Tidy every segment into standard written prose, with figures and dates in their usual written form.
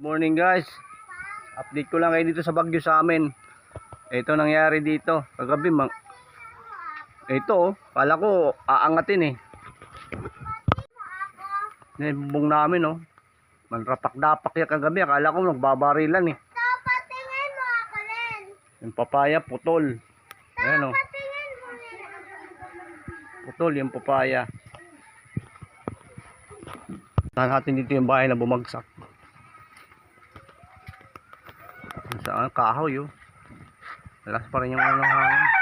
Morning guys, update ko lang kayo dito sa Bagyo sa amin. Ito nangyari dito kagabi ito kala ko aangatin nibubong namin manrapak-dapak ya kagabi, akala ko nagbabarilan Patingin mo ako rin. Yung papaya putol. Ayan Patingin mo rin. putol yung papaya. Saan natin dito yung bahay na bumagsak. Saan kahoy lakas pa rin yung hangin.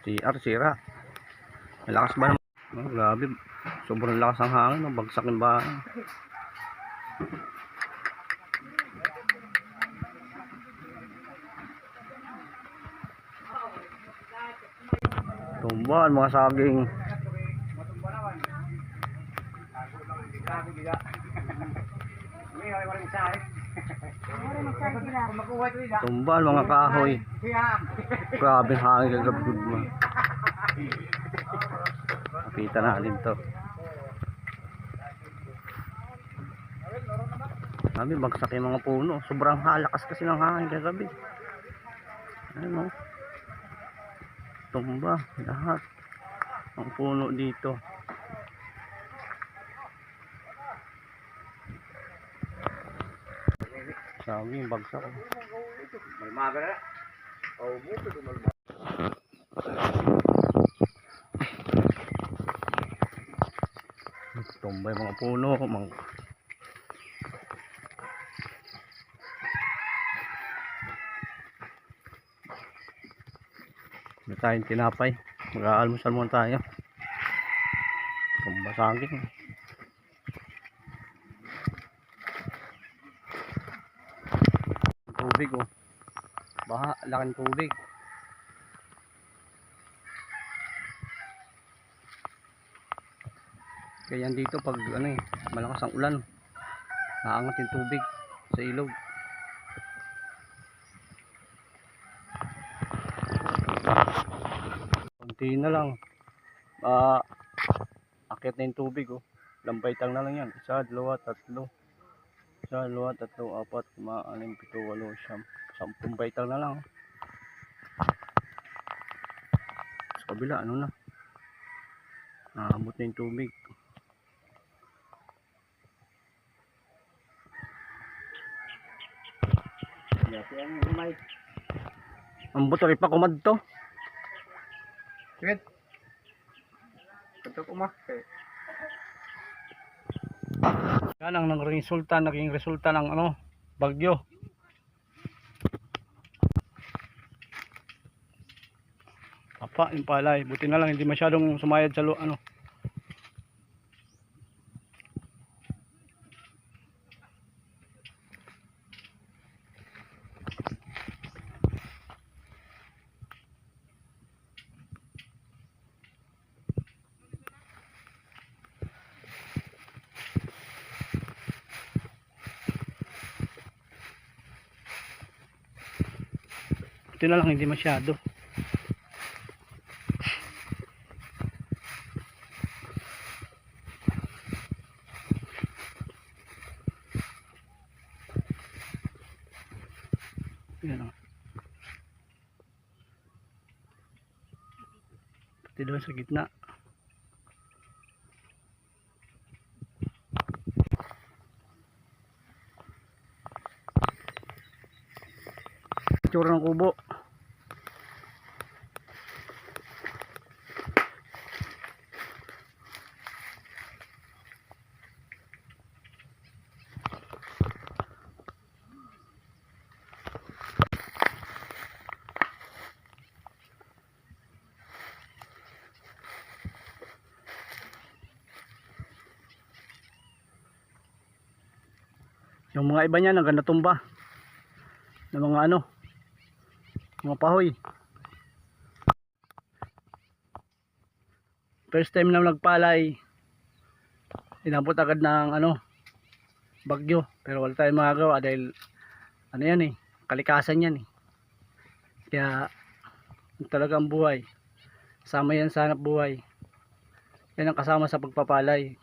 CR sira. Malakas ba naman? Grabe, sobrang lakas ang hangin, bagsak yung bahay. Tumban mga saging. Tumban mga kahoy. Grabe hangin kagabi mo. Nakita natin to. Sabi bagsak yung mga puno. Sobrang halakas kasi ng hangin kagabi. Ano? Tumba lahat ang puno dito. Sabi bagsak. Malmaga na. Oh, buto to malmaga. Tumba yung mga puno, May tayong tinapay. Mag-aalmusal muna tayo. Tumba saging. Tubig baha, laking tubig. Kaya yan dito pag malakas ang ulan, naangat yung tubig sa ilog. Konti na lang akit na yung tubig lambaytang na lang yan. 1, 2, 3 1, 2, 3, 4, 5, 6, 7, 8, 10 baitang na lang. Sa kabila naabot na yung tubig. Ang buto rin pa kumadto. Sige. Ito yan ang naging resulta ng bagyo. Apa yung palay, buti na lang hindi masyadong sumayad sa buti na lang hindi masyado. Yan pati doon sa gitna. Tsura ng kubo. Yung mga iba niyan hanggang natumba ng mga mga pahoy. First time na nagpalay, inabot agad ng bagyo, pero wala tayong magagawa dahil yan kalikasan yan kaya talagang buhay, sama yan sa hanap buhay. Yan ang kasama sa pagpapalay.